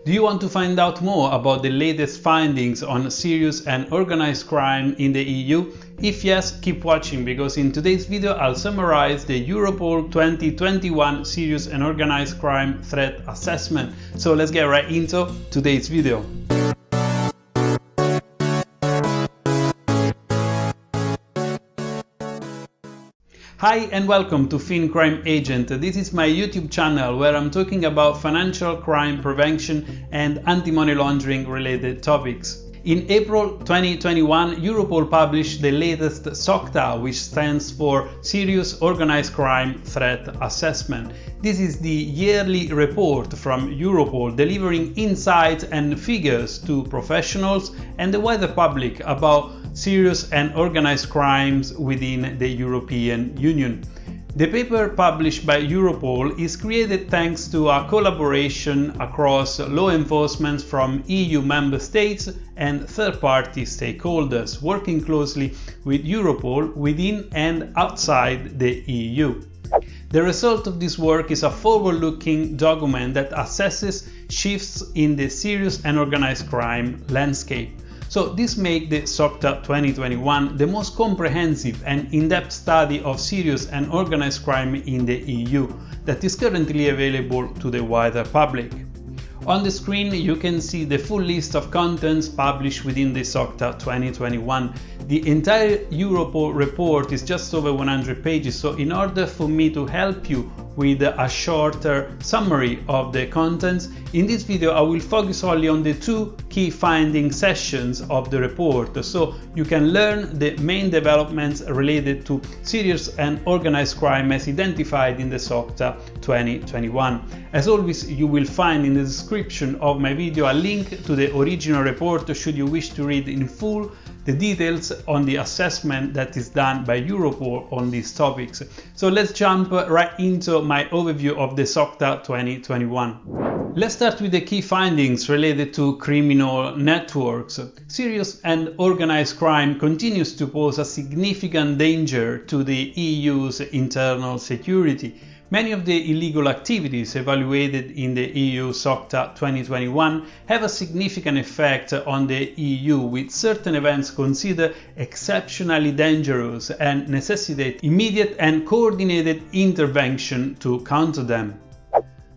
Do you want to find out more about the latest findings on serious and organized crime in the EU? If yes, keep watching, because in today's video I'll summarize the Europol 2021 Serious and Organized Crime Threat Assessment. So let's get right into today's video. Hi and welcome to FinCrime Agent. This is my YouTube channel where I'm talking about financial crime prevention and anti-money laundering related topics. In April 2021, Europol published the latest SOCTA, which stands for Serious Organized Crime Threat Assessment. This is the yearly report from Europol delivering insights and figures to professionals and the wider public about serious and organized crimes within the European Union. The paper published by Europol is created thanks to a collaboration across law enforcement from EU member states and third-party stakeholders, working closely with Europol within and outside the EU. The result of this work is a forward-looking document that assesses shifts in the serious and organized crime landscape. So this makes the SOCTA 2021 the most comprehensive and in-depth study of serious and organized crime in the EU that is currently available to the wider public. On the screen you can see the full list of contents published within the SOCTA 2021. The entire Europol report is just over 100 pages, so in order for me to help you with a shorter summary of the contents, in this video I will focus only on the two key finding sessions of the report, so you can learn the main developments related to serious and organized crime as identified in the SOCTA 2021. As always, you will find in the description of my video a link to the original report should you wish to read in full the details on the assessment that is done by Europol on these topics. So let's jump right into my overview of the SOCTA 2021. Let's start with the key findings related to criminal networks. Serious and organized crime continues to pose a significant danger to the EU's internal security. Many of the illegal activities evaluated in the EU SOCTA 2021 have a significant effect on the EU, with certain events considered exceptionally dangerous and necessitate immediate and coordinated intervention to counter them.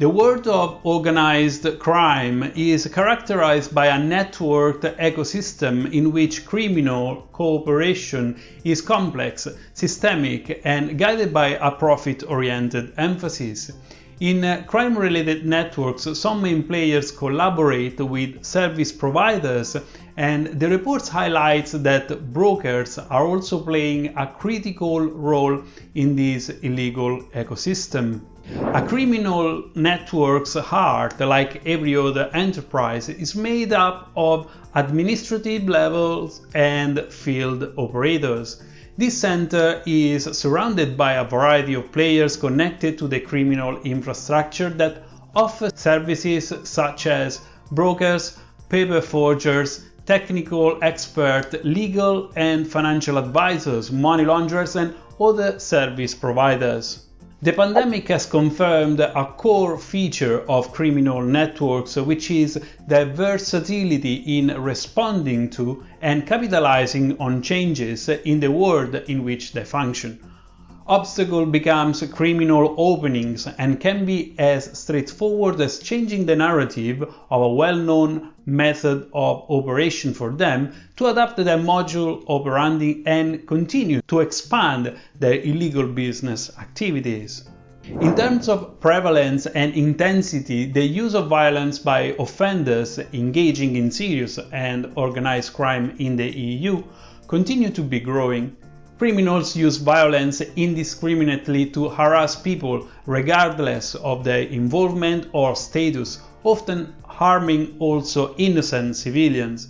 The world of organized crime is characterized by a networked ecosystem in which criminal cooperation is complex, systemic, and guided by a profit-oriented emphasis. In crime-related networks, some main players collaborate with service providers, and the report highlights that brokers are also playing a critical role in this illegal ecosystem. A criminal network's heart, like every other enterprise, is made up of administrative levels and field operators. This center is surrounded by a variety of players connected to the criminal infrastructure that offer services such as brokers, paper forgers, technical experts, legal and financial advisors, money launderers, and other service providers. The pandemic has confirmed a core feature of criminal networks, which is their versatility in responding to and capitalizing on changes in the world in which they function. Obstacle becomes criminal openings and can be as straightforward as changing the narrative of a well-known method of operation for them to adapt their modus operandi and continue to expand their illegal business activities. In terms of prevalence and intensity, the use of violence by offenders engaging in serious and organized crime in the EU continue to be growing. Criminals use violence indiscriminately to harass people regardless of their involvement or status, often harming also innocent civilians.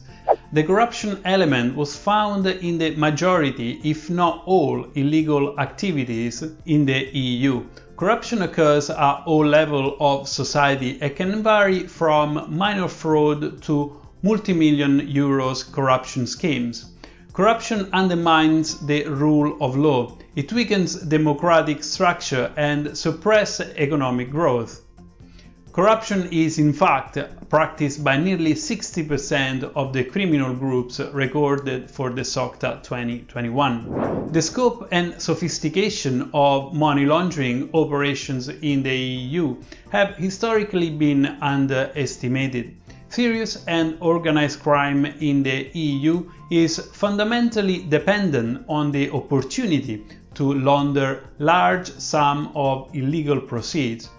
The corruption element was found in the majority, if not all, illegal activities in the EU. Corruption occurs at all levels of society and can vary from minor fraud to multi-million euros corruption schemes. Corruption undermines the rule of law. It weakens democratic structure and suppresses economic growth. Corruption is in fact practiced by nearly 60% of the criminal groups recorded for the SOCTA 2021. The scope and sophistication of money laundering operations in the EU have historically been underestimated. Serious and organized crime in the EU is fundamentally dependent on the opportunity to launder large sums of illegal proceeds.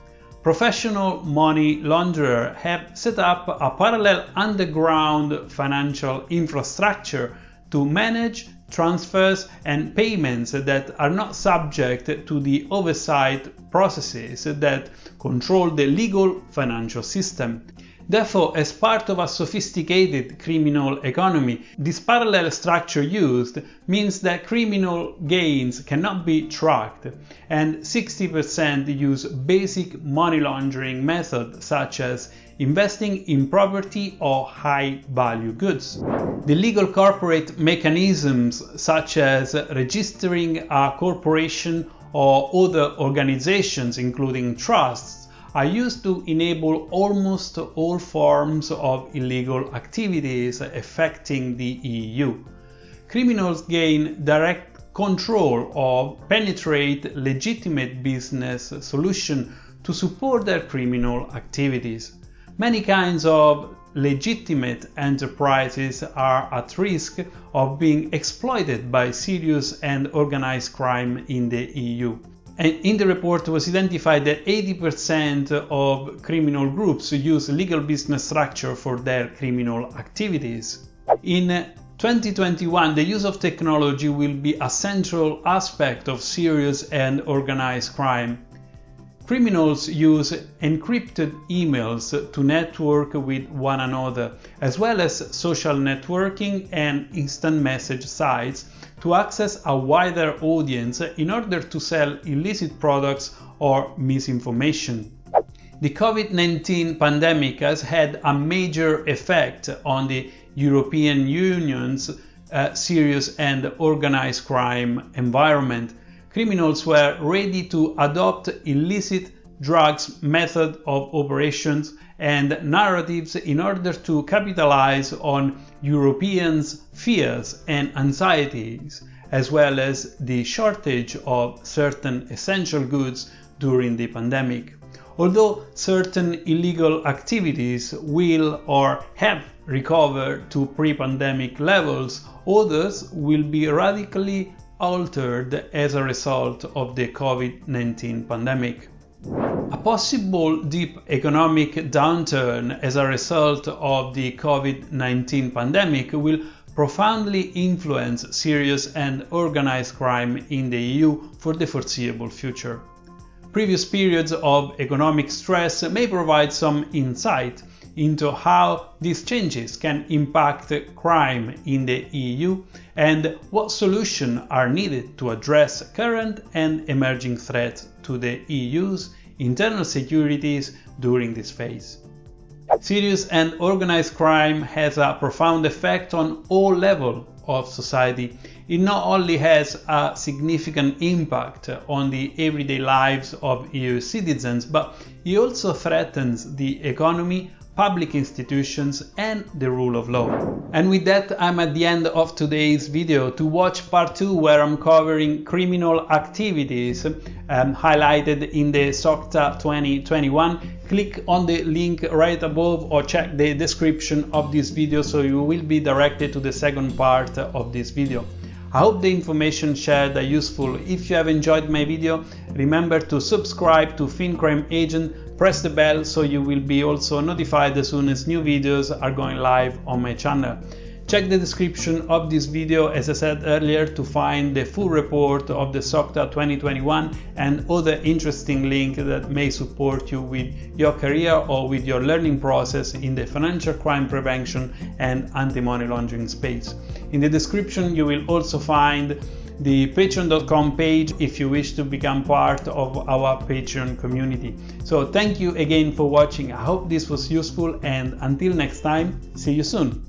Professional money launderers have set up a parallel underground financial infrastructure to manage transfers and payments that are not subject to the oversight processes that control the legal financial system. Therefore, as part of a sophisticated criminal economy, this parallel structure used means that criminal gains cannot be tracked, and 60% use basic money laundering methods such as investing in property or high-value goods. The legal corporate mechanisms such as registering a corporation or other organizations, including trusts, are used to enable almost all forms of illegal activities affecting the EU. Criminals gain direct control of, penetrate legitimate business solutions to support their criminal activities. Many kinds of legitimate enterprises are at risk of being exploited by serious and organized crime in the EU. And in the report was identified that 80% of criminal groups use legal business structure for their criminal activities. In 2021, the use of technology will be a central aspect of serious and organized crime. Criminals use encrypted emails to network with one another, as well as social networking and instant message sites to access a wider audience in order to sell illicit products or misinformation. The COVID-19 pandemic has had a major effect on the European Union's serious and organized crime environment. Criminals were ready to adopt illicit drugs method of operations and narratives in order to capitalize on Europeans' fears and anxieties, as well as the shortage of certain essential goods during the pandemic. Although certain illegal activities will or have recovered to pre-pandemic levels, others will be radically altered as a result of the COVID-19 pandemic. A possible deep economic downturn as a result of the COVID-19 pandemic will profoundly influence serious and organized crime in the EU for the foreseeable future. Previous periods of economic stress may provide some insight into how these changes can impact crime in the EU and what solutions are needed to address current and emerging threats to the EU's internal securities during this phase. Serious and organized crime has a profound effect on all levels of society. It not only has a significant impact on the everyday lives of EU citizens, but it also threatens the economy, public institutions and the rule of law. And with that, I'm at the end of today's video. To watch part 2, where I'm covering criminal activities highlighted in the SOCTA 2021, click on the link right above or check the description of this video so you will be directed to the second part of this video. I hope the information shared are useful. If you have enjoyed my video, remember to subscribe to FinCrime Agent, press the bell so you will be also notified as soon as new videos are going live on my channel. Check the description of this video, as I said earlier, to find the full report of the SOCTA 2021 and other interesting links that may support you with your career or with your learning process in the financial crime prevention and anti-money laundering space. In the description you will also find the patreon.com page if you wish to become part of our Patreon community. So thank you again for watching. I hope this was useful, and until next time, see you soon.